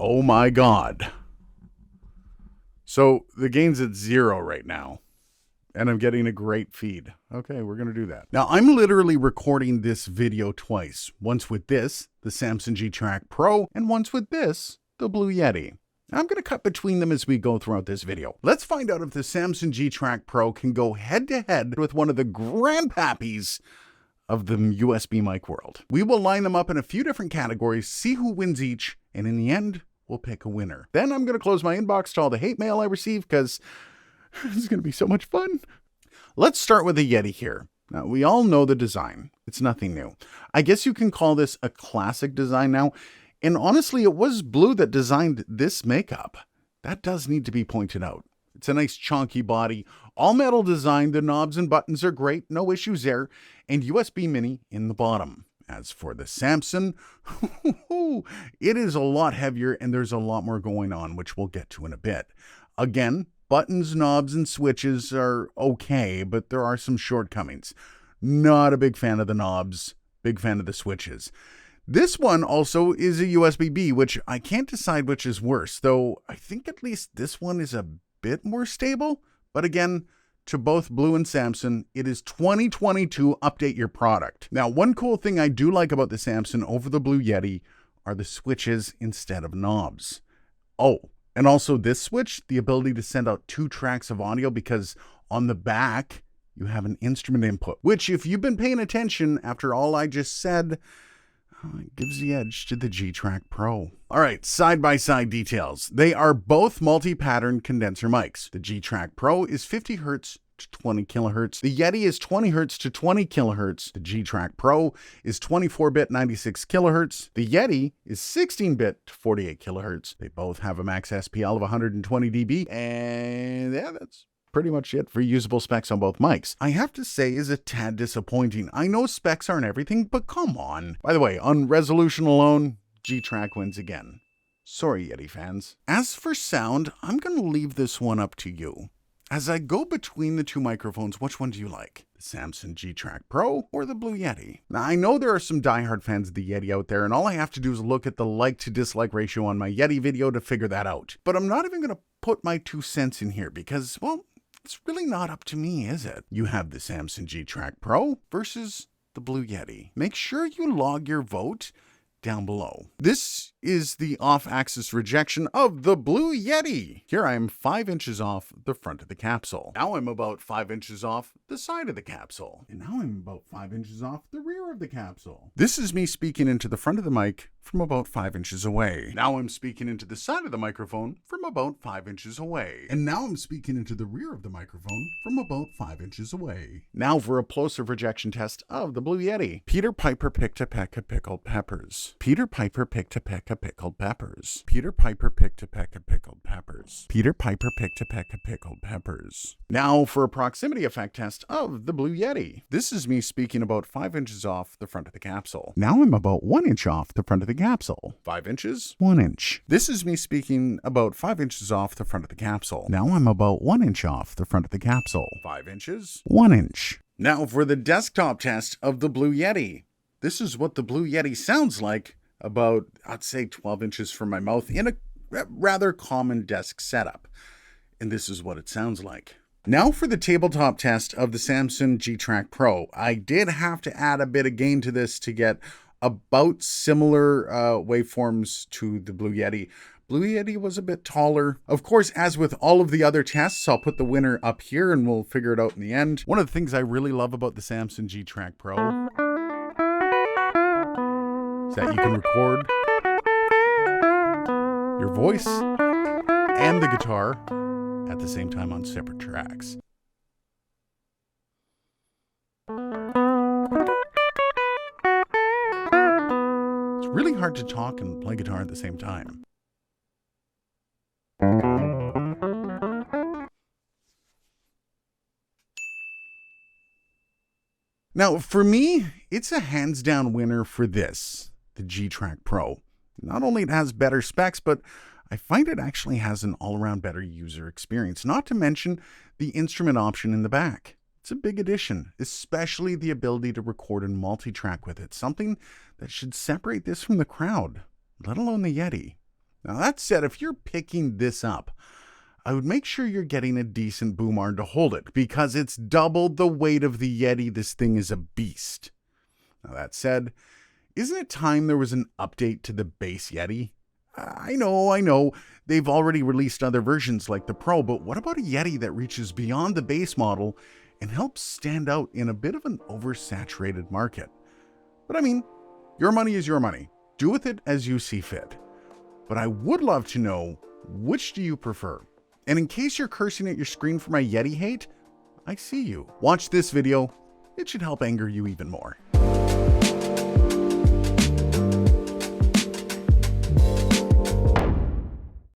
Oh my God. So the gain's at 0 right now, and I'm getting a great feed. Okay, we're going to do that. Now, I'm literally recording this video twice. Once with this, the Samson G-Track Pro, and once with this, the Blue Yeti. I'm going to cut between them as we go throughout this video. Let's find out if the Samson G-Track Pro can go head-to-head with one of the grandpappies of the USB mic world. We will line them up in a few different categories, see who wins each, and in the end, we'll pick a winner. Then I'm going to close my inbox to all the hate mail I receive because this is going to be so much fun. Let's start with the Yeti here. Now, we all know the design. It's nothing new. I guess you can call this a classic design now. And honestly, it was Blue that designed this makeup. That does need to be pointed out. It's a nice chunky body, all metal design. The knobs and buttons are great, no issues there, and USB mini in the bottom. As for the Samson, it is a lot heavier and there's a lot more going on, which we'll get to in a bit. Again, buttons, knobs, and switches are okay, but there are some shortcomings. Not a big fan of the knobs, big fan of the switches. This one also is a USB-B, which I can't decide which is worse, though I think at least this one is a bit more stable. But again, to both Blue and Samson, it is 2022, update your product. Now, one cool thing I do like about the Samson over the Blue Yeti are the switches instead of knobs. Oh, and also this switch, the ability to send out 2 tracks of audio, because on the back, you have an instrument input, which if you've been paying attention after all I just said, it gives the edge to the G-Track Pro. All right, side-by-side details. They are both multi-pattern condenser mics. The G-Track Pro is 50 Hz to 20 kilohertz. The Yeti is 20 Hz to 20 kilohertz. The G-Track Pro is 24-bit 96 kilohertz. The Yeti is 16-bit to 48 kilohertz. They both have a max SPL of 120 dB, and yeah, that's pretty much it for usable specs on both mics. I have to say is a tad disappointing. I know specs aren't everything, but come on. By the way, on resolution alone, G-Track wins again. Sorry, Yeti fans. As for sound, I'm going to leave this one up to you. As I go between the two microphones, which one do you like? The Samson G-Track Pro or the Blue Yeti? Now, I know there are some diehard fans of the Yeti out there, and all I have to do is look at the like to dislike ratio on my Yeti video to figure that out. But I'm not even going to put my 2 cents in here because, well, it's really not up to me, is it? You have the Samson G-Track Pro versus the Blue Yeti. Make sure you log your vote down below. This is the off-axis rejection of the Blue Yeti. Here I am 5 inches off the front of the capsule. Now I'm about 5 inches off the side of the capsule. And now I'm about 5 inches off the rear of the capsule. This is me speaking into the front of the mic from about 5 inches away. Now I'm speaking into the side of the microphone from about 5 inches away. And now I'm speaking into the rear of the microphone from about 5 inches away. Now for a plosive rejection test of the Blue Yeti. Peter Piper picked a peck of pickled peppers. Peter Piper picked a peck of pickled peppers. Peter Piper picked a peck of pickled peppers. Peter Piper picked a peck of pickled peppers. Now for a proximity effect test of the Blue Yeti. This is me speaking about 5 inches off the front of the capsule. Now I'm about 1 inch off the front of the capsule. 5 inches, 1 inch. This is me speaking about 5 inches off the front of the capsule. Now I'm about 1 inch off the front of the capsule. 5 inches, 1 inch. Now for the desktop test of the Blue Yeti. This is what the Blue Yeti sounds like about, I'd say 12 inches from my mouth in a rather common desk setup. And this is what it sounds like. Now for the tabletop test of the Samson G-Track Pro. I did have to add a bit of gain to this to get about similar waveforms to the Blue Yeti. Blue Yeti was a bit taller. Of course, as with all of the other tests, I'll put the winner up here and we'll figure it out in the end. One of the things I really love about the Samson G-Track Pro is that you can record your voice and the guitar at the same time on separate tracks. It's really hard to talk and play guitar at the same time. Now, for me, it's a hands-down winner for this, the G-Track Pro. Not only it has better specs, but I find it actually has an all-around better user experience, not to mention the instrument option in the back. It's a big addition, especially the ability to record and multi-track with it, something that should separate this from the crowd, let alone the Yeti. Now that said, if you're picking this up, I would make sure you're getting a decent boom arm to hold it, because it's double the weight of the Yeti. This thing is a beast. Now that said, isn't it time there was an update to the base Yeti? I know, they've already released other versions like the Pro, but what about a Yeti that reaches beyond the base model and helps stand out in a bit of an oversaturated market? But I mean, your money is your money. Do with it as you see fit. But I would love to know, which do you prefer? And in case you're cursing at your screen for my Yeti hate, I see you. Watch this video. It should help anger you even more.